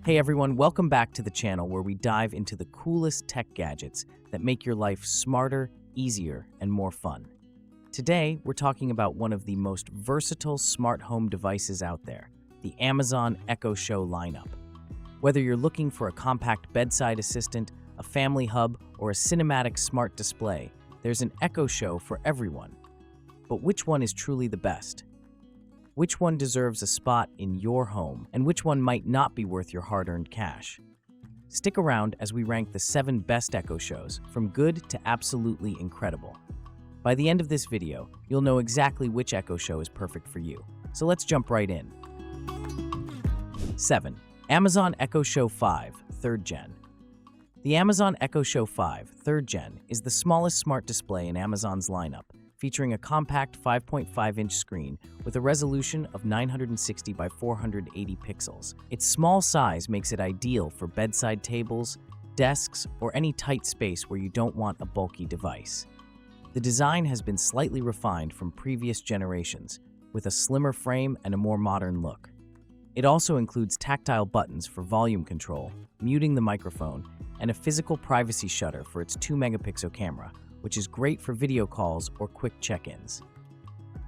Hey everyone, welcome back to the channel where we dive into the coolest tech gadgets that make your life smarter, easier, and more fun. Today, we're talking about one of the most versatile smart home devices out there, the Amazon Echo Show lineup. Whether you're looking for a compact bedside assistant, a family hub, or a cinematic smart display, there's an Echo Show for everyone. But which one is truly the best? Which one deserves a spot in your home, and which one might not be worth your hard-earned cash? Stick around as we rank the 7 best Echo Shows, from good to absolutely incredible. By the end of this video, you'll know exactly which Echo Show is perfect for you. So let's jump right in. 7. Amazon Echo Show 5, 3rd Gen. The Amazon Echo Show 5, 3rd Gen is the smallest smart display in Amazon's lineup, featuring a compact 5.5-inch screen with a resolution of 960 by 480 pixels. Its small size makes it ideal for bedside tables, desks, or any tight space where you don't want a bulky device. The design has been slightly refined from previous generations, with a slimmer frame and a more modern look. It also includes tactile buttons for volume control, muting the microphone, and a physical privacy shutter for its 2-megapixel camera, which is great for video calls or quick check-ins.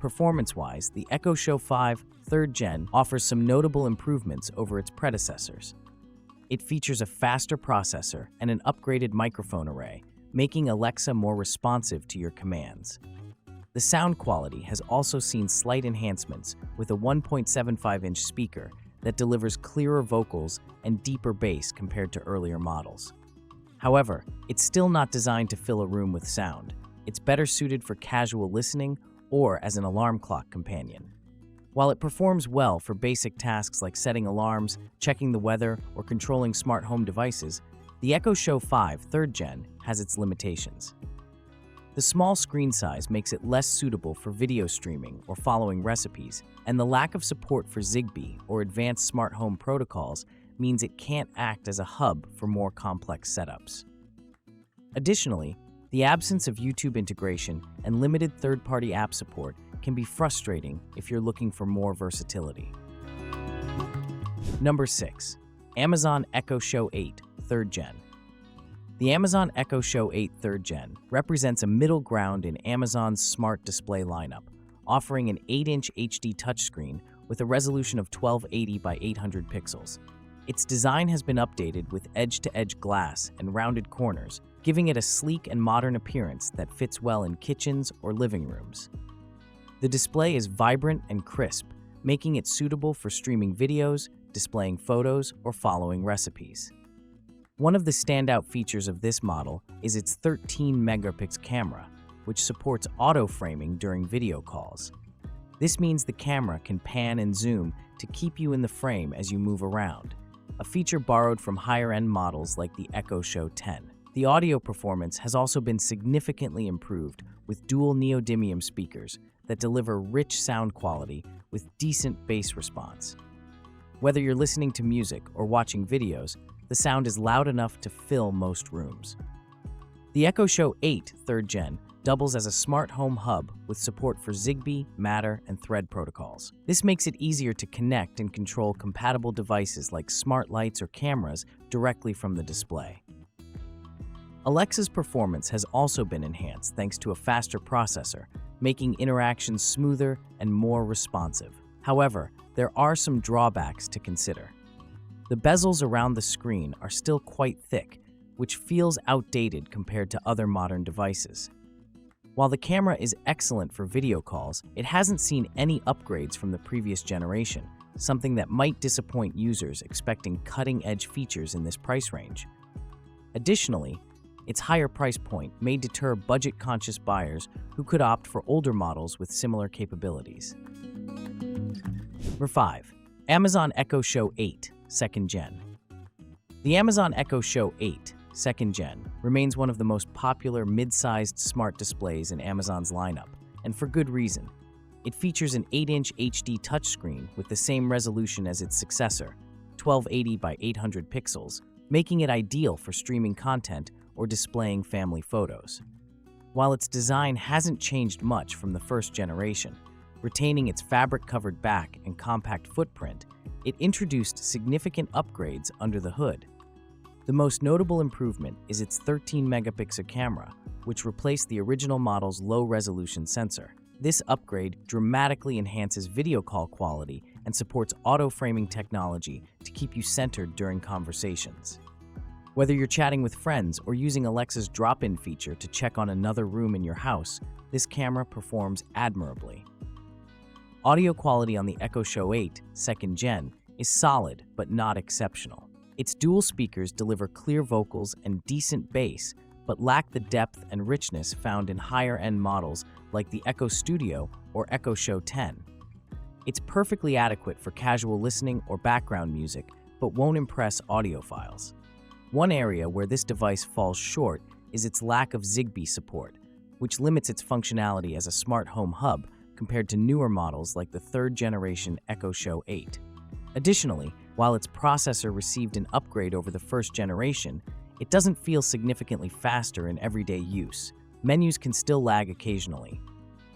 Performance-wise, the Echo Show 5 3rd Gen offers some notable improvements over its predecessors. It features a faster processor and an upgraded microphone array, making Alexa more responsive to your commands. The sound quality has also seen slight enhancements with a 1.75-inch speaker that delivers clearer vocals and deeper bass compared to earlier models. However, it's still not designed to fill a room with sound. It's better suited for casual listening or as an alarm clock companion. While it performs well for basic tasks like setting alarms, checking the weather, or controlling smart home devices, the Echo Show 5 3rd Gen has its limitations. The small screen size makes it less suitable for video streaming or following recipes, and the lack of support for Zigbee or advanced smart home protocols means it can't act as a hub for more complex setups. Additionally, the absence of YouTube integration and limited third-party app support can be frustrating if you're looking for more versatility. Number 6. Amazon Echo Show 8, 3rd Gen. The Amazon Echo Show 8 3rd Gen represents a middle ground in Amazon's smart display lineup, offering an 8-inch HD touchscreen with a resolution of 1280 by 800 pixels. Its design has been updated with edge-to-edge glass and rounded corners, giving it a sleek and modern appearance that fits well in kitchens or living rooms. The display is vibrant and crisp, making it suitable for streaming videos, displaying photos, or following recipes. One of the standout features of this model is its 13-megapixel camera, which supports auto-framing during video calls. This means the camera can pan and zoom to keep you in the frame as you move around, a feature borrowed from higher-end models like the Echo Show 10. The audio performance has also been significantly improved with dual neodymium speakers that deliver rich sound quality with decent bass response. Whether you're listening to music or watching videos, the sound is loud enough to fill most rooms. The Echo Show 8 3rd Gen doubles as a smart home hub with support for Zigbee, Matter, and Thread protocols. This makes it easier to connect and control compatible devices like smart lights or cameras directly from the display. Alexa's performance has also been enhanced thanks to a faster processor, making interactions smoother and more responsive. However, there are some drawbacks to consider. The bezels around the screen are still quite thick, which feels outdated compared to other modern devices. While the camera is excellent for video calls, it hasn't seen any upgrades from the previous generation, something that might disappoint users expecting cutting-edge features in this price range. Additionally, its higher price point may deter budget-conscious buyers who could opt for older models with similar capabilities. Number 5. Amazon Echo Show 8, 2nd Gen. The Amazon Echo Show 8 2nd Gen remains one of the most popular mid-sized smart displays in Amazon's lineup, and for good reason. It features an 8-inch HD touchscreen with the same resolution as its successor, 1280 by 800 pixels, making it ideal for streaming content or displaying family photos. While its design hasn't changed much from the first generation, Retaining its fabric-covered back and compact footprint, it introduced significant upgrades under the hood. The most notable improvement is its 13-megapixel camera, which replaced the original model's low-resolution sensor. This upgrade dramatically enhances video call quality and supports auto-framing technology to keep you centered during conversations. Whether you're chatting with friends or using Alexa's drop-in feature to check on another room in your house, this camera performs admirably. Audio quality on the Echo Show 8 2nd Gen is solid but not exceptional. Its dual speakers deliver clear vocals and decent bass, but lack the depth and richness found in higher-end models like the Echo Studio or Echo Show 10. It's perfectly adequate for casual listening or background music, but won't impress audiophiles. One area where this device falls short is its lack of Zigbee support, which limits its functionality as a smart home hub compared to newer models like the 3rd generation Echo Show 8. Additionally, while its processor received an upgrade over the 1st generation, it doesn't feel significantly faster in everyday use. Menus can still lag occasionally.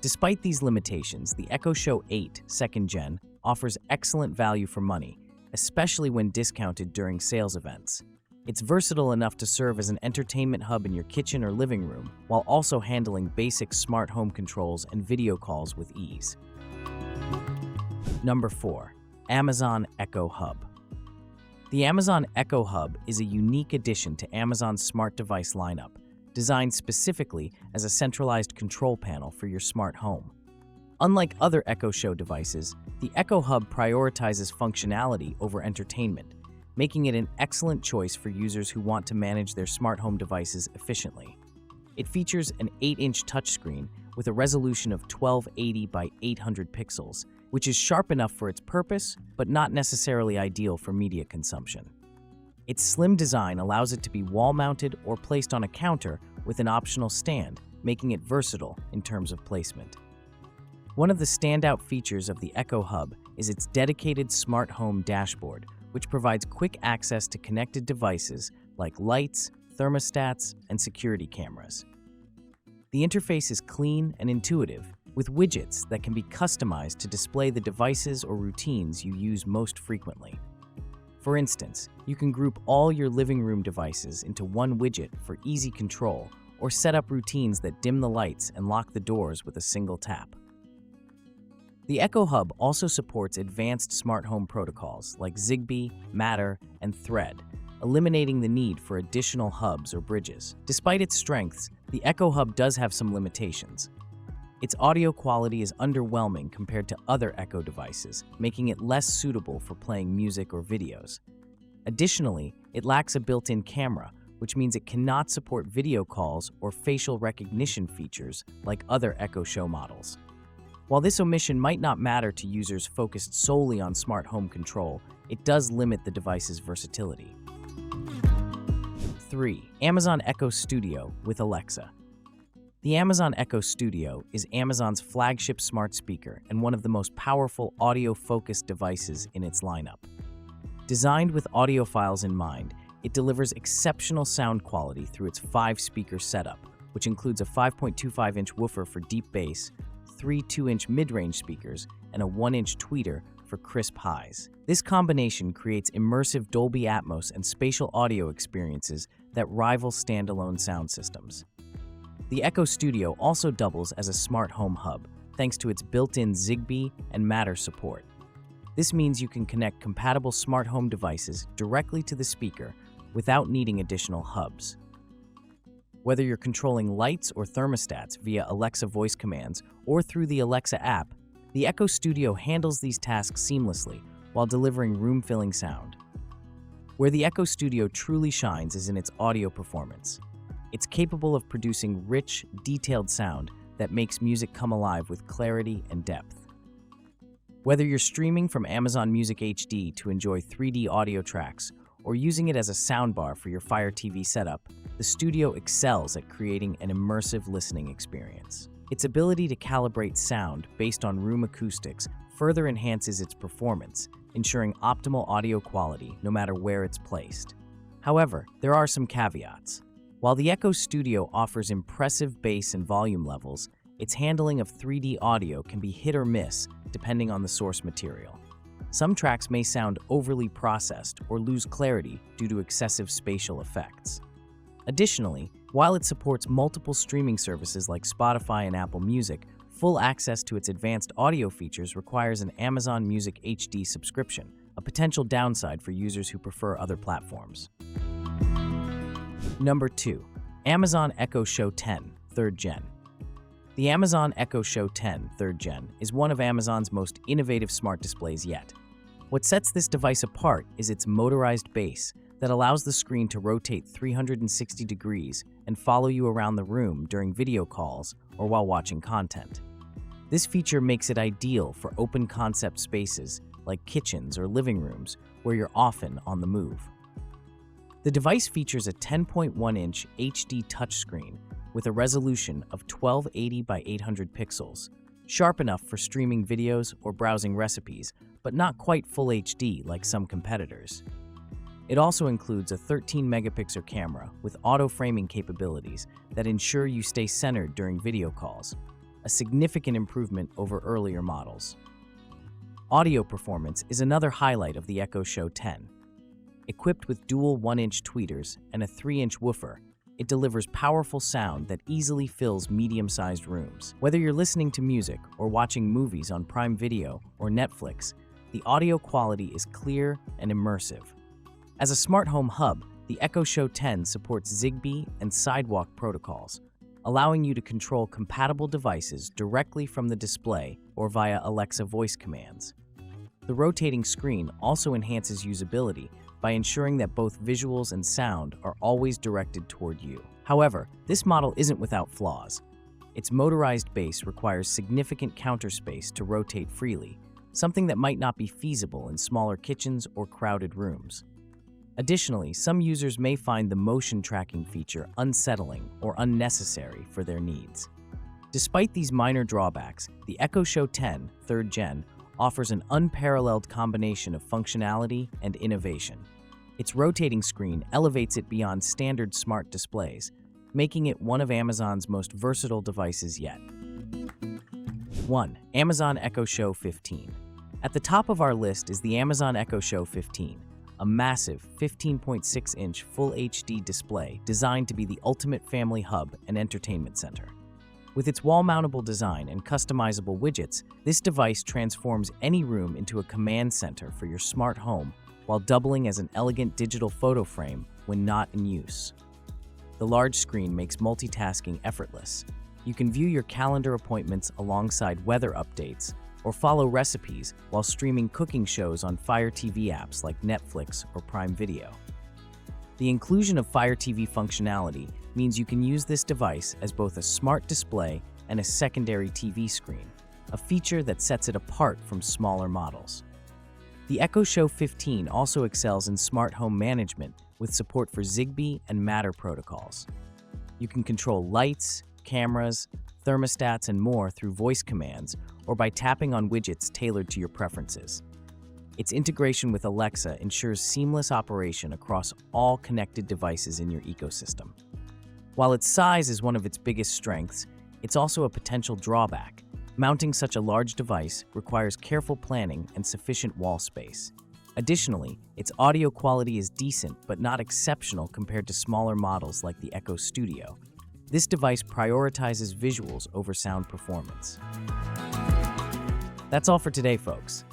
Despite these limitations, the Echo Show 8 2nd Gen offers excellent value for money, especially when discounted during sales events. It's versatile enough to serve as an entertainment hub in your kitchen or living room, while also handling basic smart home controls and video calls with ease. Number 4. Amazon Echo Hub. The Amazon Echo Hub is a unique addition to Amazon's smart device lineup, designed specifically as a centralized control panel for your smart home. Unlike other Echo Show devices, the Echo Hub prioritizes functionality over entertainment, making it an excellent choice for users who want to manage their smart home devices efficiently. It features an 8-inch touchscreen with a resolution of 1280 by 800 pixels, which is sharp enough for its purpose, but not necessarily ideal for media consumption. Its slim design allows it to be wall-mounted or placed on a counter with an optional stand, making it versatile in terms of placement. One of the standout features of the Echo Hub is its dedicated smart home dashboard, which provides quick access to connected devices like lights, thermostats, and security cameras. The interface is clean and intuitive, with widgets that can be customized to display the devices or routines you use most frequently. For instance, you can group all your living room devices into one widget for easy control, or set up routines that dim the lights and lock the doors with a single tap. The Echo Hub also supports advanced smart home protocols like Zigbee, Matter, and Thread, eliminating the need for additional hubs or bridges. Despite its strengths, the Echo Hub does have some limitations. Its audio quality is underwhelming compared to other Echo devices, making it less suitable for playing music or videos. Additionally, it lacks a built-in camera, which means it cannot support video calls or facial recognition features like other Echo Show models. While this omission might not matter to users focused solely on smart home control, it does limit the device's versatility. 3. Amazon Echo Studio with Alexa. The Amazon Echo Studio is Amazon's flagship smart speaker and one of the most powerful audio-focused devices in its lineup. Designed with audiophiles in mind, it delivers exceptional sound quality through its 5-speaker setup, which includes a 5.25-inch woofer for deep bass, 3 2-inch mid-range speakers, and a 1-inch tweeter for crisp highs. This combination creates immersive Dolby Atmos and spatial audio experiences that rival standalone sound systems. The Echo Studio also doubles as a smart home hub, thanks to its built-in Zigbee and Matter support. This means you can connect compatible smart home devices directly to the speaker without needing additional hubs. Whether you're controlling lights or thermostats via Alexa voice commands or through the Alexa app, the Echo Studio handles these tasks seamlessly while delivering room-filling sound. Where the Echo Studio truly shines is in its audio performance. It's capable of producing rich, detailed sound that makes music come alive with clarity and depth. Whether you're streaming from Amazon Music HD to enjoy 3D audio tracks or using it as a soundbar for your Fire TV setup, the Studio excels at creating an immersive listening experience. Its ability to calibrate sound based on room acoustics further enhances its performance, ensuring optimal audio quality no matter where it's placed. However, there are some caveats. While the Echo Studio offers impressive bass and volume levels, its handling of 3D audio can be hit or miss depending on the source material. Some tracks may sound overly processed or lose clarity due to excessive spatial effects. Additionally, while it supports multiple streaming services like Spotify and Apple Music, full access to its advanced audio features requires an Amazon Music HD subscription, a potential downside for users who prefer other platforms. Number 2. Amazon Echo Show 10 3rd Gen. The Amazon Echo Show 10 3rd Gen is one of Amazon's most innovative smart displays yet. What sets this device apart is its motorized base that allows the screen to rotate 360 degrees and follow you around the room during video calls or while watching content. This feature makes it ideal for open concept spaces like kitchens or living rooms where you're often on the move. The device features a 10.1-inch HD touchscreen with a resolution of 1280 by 800 pixels, sharp enough for streaming videos or browsing recipes, but not quite full HD like some competitors. It also includes a 13-megapixel camera with auto-framing capabilities that ensure you stay centered during video calls, a significant improvement over earlier models. Audio performance is another highlight of the Echo Show 10. Equipped with dual 1-inch tweeters and a 3-inch woofer, it delivers powerful sound that easily fills medium-sized rooms. Whether you're listening to music or watching movies on Prime Video or Netflix, the audio quality is clear and immersive. As a smart home hub, the Echo Show 10 supports Zigbee and Sidewalk protocols, allowing you to control compatible devices directly from the display or via Alexa voice commands. The rotating screen also enhances usability by ensuring that both visuals and sound are always directed toward you. However, this model isn't without flaws. Its motorized base requires significant counter space to rotate freely, something that might not be feasible in smaller kitchens or crowded rooms. Additionally, some users may find the motion tracking feature unsettling or unnecessary for their needs. Despite these minor drawbacks, the Echo Show 10 3rd Gen offers an unparalleled combination of functionality and innovation. Its rotating screen elevates it beyond standard smart displays, making it one of Amazon's most versatile devices yet. 1. Amazon Echo Show 15. At the top of our list is the Amazon Echo Show 15, a massive 15.6-inch Full HD display designed to be the ultimate family hub and entertainment center. With its wall-mountable design and customizable widgets, this device transforms any room into a command center for your smart home while doubling as an elegant digital photo frame when not in use. The large screen makes multitasking effortless. You can view your calendar appointments alongside weather updates or follow recipes while streaming cooking shows on Fire TV apps like Netflix or Prime Video. The inclusion of Fire TV functionality means you can use this device as both a smart display and a secondary TV screen, a feature that sets it apart from smaller models. The Echo Show 15 also excels in smart home management with support for Zigbee and Matter protocols. You can control lights, cameras, thermostats, and more through voice commands or by tapping on widgets tailored to your preferences. Its integration with Alexa ensures seamless operation across all connected devices in your ecosystem. While its size is one of its biggest strengths, it's also a potential drawback. Mounting such a large device requires careful planning and sufficient wall space. Additionally, its audio quality is decent but not exceptional compared to smaller models like the Echo Studio. This device prioritizes visuals over sound performance. That's all for today, folks.